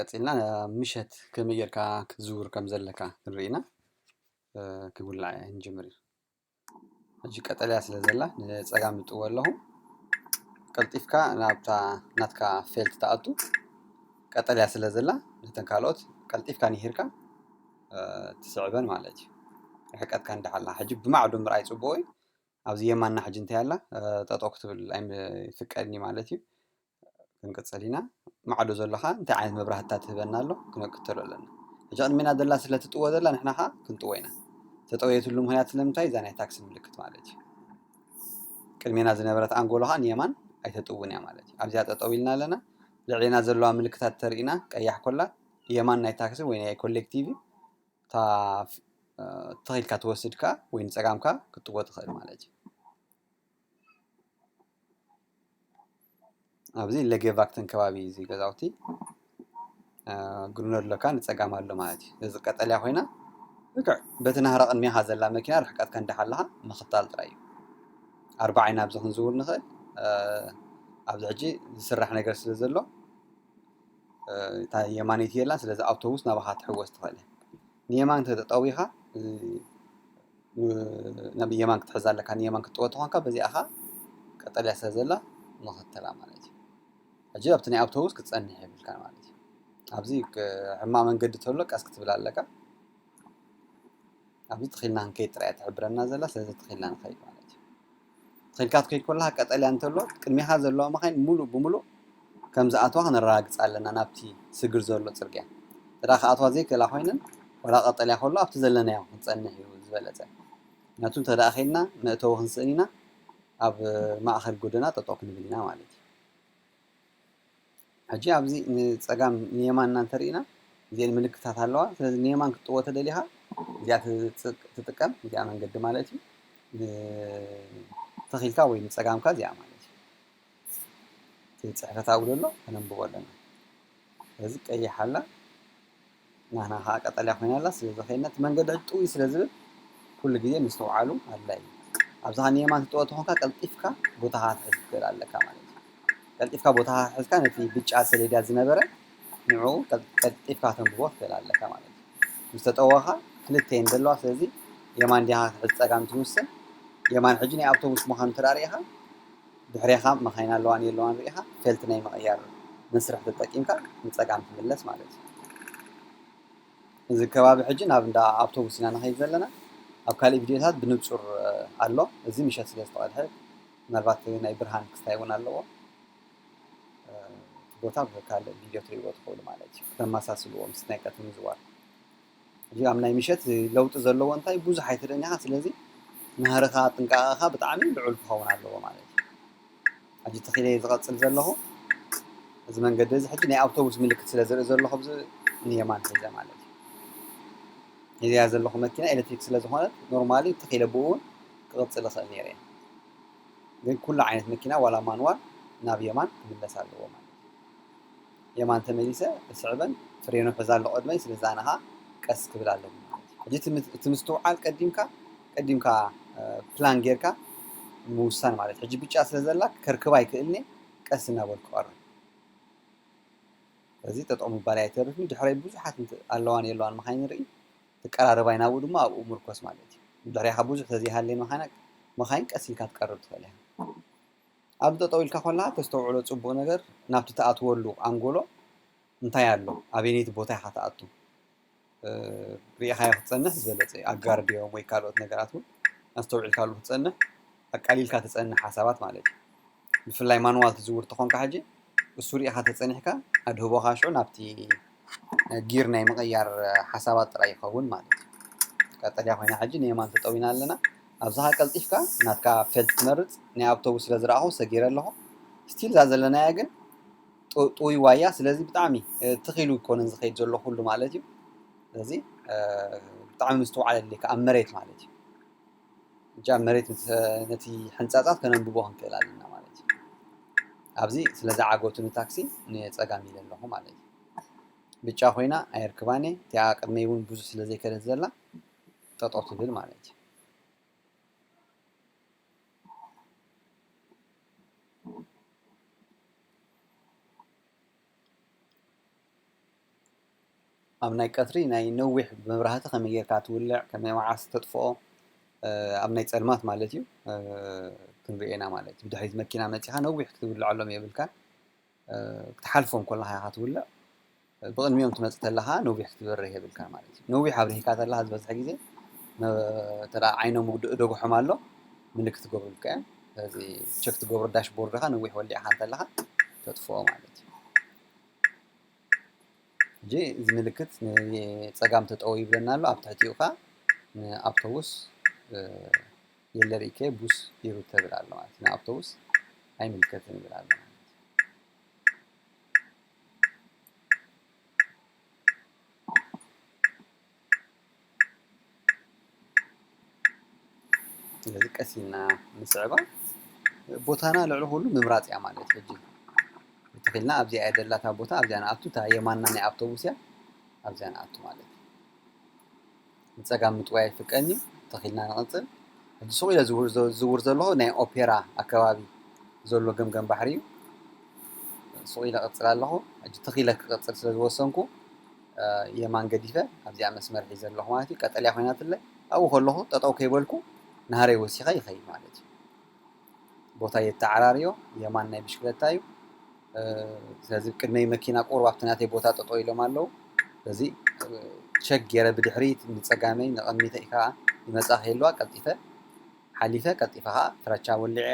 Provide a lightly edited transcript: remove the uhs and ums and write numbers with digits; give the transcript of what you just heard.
ቀፂልና ምሸት ከመይ ጌርካ ክትዝውር ከም ዘለካ ንሪኢና ክጉላዕ ንጅምር እዩ ሕጂ ቀጠልያ ስለ ዘላ ንፀጋም ንጥዎ ኣለኹ ቀልጢፍካ ናትካ ፌልት ተኣቱ ቀጠልያ ስለ ዘላ ነተን ካልኦት ቀልጢፍካ ኒሂርካ ትስዕበን ማለት እዩ ርሕቀትካ እንዳሓላ ሕጂ ብማዕዱ ምርኣይ ፅቡቅ እዩ ኣብዚ የማንና ሕጂ እንታይ ኣላ ጠጠው ክትብል ኣይፍቀድኒ ማለት እዩ ክንቅፅል ኢና ማዕዶ ዘለኻ እንታይ ዓይነት መብራህትታት ትህበና ኣሎ ክነክተሎ ኣለና ሕጂ ቅድሜና ዘላ ስለ ትጥዎ ዘላ ንሕና ኸ ክንጥዎ ኢና ተጠውየትሉ ምክንያት ስለምንታይ እዛ ናይ ታክሲ ምልክት ማለት እዩ ቅድሜና ዝነበረት ኣንጎሎ ኸ ንየማን ኣይተጥውን እያ ማለት እዩ ኣብዚኣ ጠጠው ኢልና ኣለና ልዕሊና ዘለዋ ምልክታት ተርኢና ቀያሕ ኮላ የማን ናይ ታክሲ ወይ ናይ ኮሌክቲቭ ተኺልካ ትወስድካ ወይ ንፀጋምካ ክትጥዎ ትኽእል ማለት እዩ ኣብዚ ለጌቫክተን ከባቢ እዚ ገዛውቲ ግርኖ ኣለካ ንፀጋም ኣሎ ማለት እዩ እዚ ቀጠልያ ኮይና በቲ ናህራ ቅድሚኻ ዘላ መኪና ርሕቀትካ እንዳሓለኻ ምኽታል ጥራይ እዩ ኣርባዕይና ኣብዚ ክንዝውር ንኽእል ኣብዚ ሕጂ ዝስራሕ ነገር ስለ ዘሎ እታ የማነይቲ የላን ስለዚ ኣውቶቡስ ናባኻ ትሕወስ ትኽእል ንየማን ተጠዊኻ ናብ የማን ክትሕዛ ኣለካ ንየማን ክትጥዎ ተኾንካ በዚኣ ኸ ቀጠልያ ስለ ዘላ ምኽተላ ማለት እዩ ሕጂ ኣብቲ ናይ ኣውቶቡስ ክትፀንሕ የብልካ ማለት እዩ ኣብዚ ሕማቕ መንገዲ ተሎ ቀስ ክትብል ኣለካ ኣብዚ ተኺልና ክንከይድ ጥራይ ትሕብረና ዘላ ስለዚ ተኺልና ንኸይድ ማለት እዩ ተኺልካ ትከይድ ከለኻ ቀጠልያ እንተሎ ቅድሚኻ ዘለዋ መኻይን ሙሉእ ብሙሉእ ከም ዝኣትዋ ክነረጋግፅ ኣለና ናብቲ ስግር ዘሎ ፅርግያ እንተዳ ክኣትዋ ዘይክእላ ኮይነን ወላ ቀጠልያ ከሎ ኣብቲ ዘለናዮ ክንፀንሕ እዩ ዝበለፀ ምክንያቱ እንተዳ ኸይድና መእተዊ ክንስእን ኢና ኣብ ማእኸል ጎደና ጠጠው ክንብል ኢና ማለት እዩ ሕጂ ኣብዚ ንፀጋም ንየማንና እንተሪኢና እዚአን ምልክታት ኣለዋ ስለዚ ንየማን ክትጥዎ ተደሊኻ እዚኣ ትጥቀም እዚኣ መንገዲ ማለት እዩ ተኺልካ ወይ ንፀጋምካ እዚኣ ማለት እዩ ፅሕፈት ኣብኡ ዘሎ ከነንብቦ ኣለና ስለዚ ቀይሕ ኣላ ናህና ከዓ ቀጠልያ ኮይና ኣላ ስለዚ ኸይድና እቲ መንገዲ ሕጂ ጥውይ ስለ ዝብል ኩሉ ግዜ ምስትውዓሉ ኣድላይ እዩ ኣብዛ ንየማን ትጥዎ ተኾንካ ቀልጢፍካ ቦታኻ ክትሕዝ ትኽእል ኣለካ ማለት እዩ ቀልጢፍካ ቦታኻ ክትሕዝካ ነቲ ብጫ ሰሌዳ ዝነበረ ንዕኡ ቀልጢፍካ ተንብቦ ትኽእል ኣለካ ማለት እዩ ምስ ተጠወኻ ክልተ እየን ዘለዋ ስለዚ የማን ዲኻ ክትሕዝ ፀጋም ትውስን የማን ሕጂ ናይ ኣውቶቡስ ምዃኑ እንተዳ ሪኢኻ ድሕሪኻ መኻይን ኣለዋን የለዋን ሪኢኻ ፌልቲ ናይ ምቕያር መስርሕ ተጠቂምካ ንፀጋም ትምለስ ማለት እዩ እዚ ከባቢ ሕጂ ናብ እንዳ ኣውቶቡስ ኢና ንኸይድ ዘለና ኣብ ካሊእ ቪድዮታት ብንፁር ኣሎ እዚ ምሸት ስለ ዝተቐድሐ ምናልባት ናይ ብርሃን ክስታይ እውን ኣለዎ ቦታ ብካልእ ቪድዮ ትሪእዎ ትኽእሉ ማለት እዩ ክተመሳስልዎ ምስ ናይ ቀትሪ ምዝዋር ሕጂ ኣብ ናይ ምሸት ለውጢ ዘለዎ እንታይ ብዙሕ ኣይትርእን ኢኻ ስለዚ ናህርኻ ጥንቃቐኻ ብጣዕሚ ልዑል ክኸውን ኣለዎ ማለት እዩ ሕጂ ተኺለየ ዝቐፅል ዘለኹ እዚ መንገዲ እዚ ሕጂ ናይ ኣውቶቡስ ምልክት ስለ ዝርኢ ዘለኹ ንየማን ሒዘ ማለት እዩ እዚኣ ዘለኹ መኪና ኤሌክትሪክ ስለ ዝኾነት ኖርማሊ ተኺለ ብኡ እውን ክቕፅል ይኽእል ነይረ እየ ግን ኩሉ ዓይነት መኪና ዋላ ማንዋል ናብ የማን ክምለስ ኣለዎ ማለት እዩ የማን ተመሊሰ እስዕበን ፍሬኑ ሒዛ ኣሎ ቅድመይ ስለዚ ኣነ ኸ ቀስ ክብል ኣለኒ ማለት እዩ ሕጂ እቲ ምስትውዓል ቀዲምካ ፕላን ጌርካ ምውሳን ማለት እዩ ሕጂ ብጫ ስለ ዘላ ከርክባ ኣይክእልኒ ቀስ እናበልኩ ቀርብ እዚ ጠጠው ምባል ኣይተርፍኒ ድሕረይ ብዙሓት ኣለዋን የለዋን መኻይን ንርኢ ትቀራረባይ ናብኡ ድማ ኣብኡ ምርኮስ ማለት እዩ ድሕሪኻ ብዙሕ ተዘይሃልየን መኻይን ቀስ ኢልካ ትቀርብ ትኽእል ኢኻ ኣብ ጠጠው ኢልካ ከለኻ ተስተውዕሎ ፅቡቕ ነገር ናብቲ ተኣትወሉ ኣንጎሎ እንታይ ኣሎ ኣበየነይቲ ቦታ ኢኻ ተኣቱ ሪኢኻዮ ክትፀንሕ ዝበለፀ እዩ ኣጋር ድዮም ወይ ካልኦት ነገራት እውን ኣስተውዒልካሉ ክትፀንሕ ኣቃሊልካ ትፀንሕ ሓሳባት ማለት እዩ ብፍላይ ማንዋል ትዝውር ተኾንካ ሕጂ እሱ ሪኢኻ ተፀኒሕካ ኣድህቦኻ ሽዑ ናብቲ ጊር ናይ ምቕያር ሓሳባት ጥራይ ይኸውን ማለት እዩ ቀጠልያ ኮይና ሕጂ ንየማን ጠጠው ኢና ኣለና ኣብዛ ኸ ቀልጢፍካ ናትካ ፌልት ትመርፅ ናይ ኣውቶቡስ ስለ ዝረኣኹ ሰጊረ ኣለኹ ስቲል እዛ ዘለናያ ግን ጥውይ ዋያ ስለዚ ብጣዕሚ ትኺሉ ይኮነን ዝኸይድ ዘሎ ኩሉ ማለት እዩ ስለዚ ብጣዕሚ ምስትውዓል ኣድልየካ ኣብ መሬት ማለት እዩ ሕጂ ኣብ መሬት ነቲ ሕንፃፃት ከነንብቦ ክንክእል ኣለና ማለት እዩ ኣብዚ ስለዝዓገቱ ንታክሲ ንፀጋም ኢለ ኣለኹ ማለት እዩ ብጫ ኮይና ኣየርክባነ እቲኣ ቅድመይ እውን ብዙሕ ስለ ዘይከደት ዘላ ጠጠው ትብል ማለት እዩ ኣብ ናይ ቀትሪ ናይ ነዊሕ መብራህቲ ከመይ ጌርካ ትውልዕ ከመይ መዓስ ተጥፍኦ ኣብ ናይ ፀልማት ማለት እዩ ክንሪኤና ማለት እዩ ብድሕሪት መኪና መፂኻ ነዊሕ ክትብልዐሎም የብልካን ክትሓልፎም ከለኻ ኢኻ ትውልዕ ብቕድሚኦም ትመፅእ ከለኻ ነዊሕ ክትበርህ የብልካን ማለት እዩ ነዊሕ ኣብርሂካ ከለኻ ዝበዝሕ ግዜ ተዳ ዓይኖም ደጉሖም ኣሎ ምልክት ክገብሩልካ እዮም ስለዚ ቸክ ትገብሮ ዳሽቦርድኻ ነዊሕ ወሊዕካ እንተለኻ ተጥፍኦ ማለት እዩ እጂ እዚ ምልክት ፀጋም ተጠው ይብለና ኣሎ ኣብ ትሕቲኡ ኸ ንኣውቶቡስ የለ ርኢከ ቡስ ይርከብ ይብል ኣሎ ማለት እዩ ንኣውቶቡስ ኣይምልከትን ይብል ኣሎ ስለዚ ቀስ ኢልና ንስዕባ ቦታና ልዕሊ ኩሉ ምምራፅ እያ ማለት እዩ ሕጂ ተኺልና ኣብዚኣ እያ ዘላታ ቦታ ኣብዚኣ ንኣቱ እታ የማንና ናይ ኣውቶቡስ እያ ኣብዚኣ ንኣቱ ማለት እዩ ንፀጋም ምጥዋይ ኣይፍቀድን እዩ ተኺልና ንቕፅል ሕጂ ሱቕ ኢለ ዝዝውር ዘለኹ ናይ ኦፔራ ኣከባቢ ዘሎ ገምገም ባሕሪ እዩ ሱቕ ኢለ ክቕፅል ኣለኹ ሕጂ ተኺለ ክቕፅል ስለ ዝወሰንኩ የማን ገዲፈ ኣብዚኣ መስመር ሒዘ ኣለኹ ማለት እዩ ቀጠልያ ኮይናትለ ኣብኡ ከለኹ ጠጠው ከይበልኩ ናሃረይ ወሲኸ ይኸይድ ማለት እዩ ቦታ የተዓራርዮ የማን ናይ ብሽክለታ እዩ ስለዚ ቅድመይ መኪና ቁሩብ ኣብቲ ናተይ ቦታ ጠጠው ኢሎም ኣለዉ ስለዚ ቸክ ገይረ ብድሕሪት ንፀጋመይ ንቕድሚተይ ከዓ ይመፃ ከይልዋ ቀልጢፈ ሓሊፈ ቀልጢፈ ከዓ ፍራቻ ወሊዐ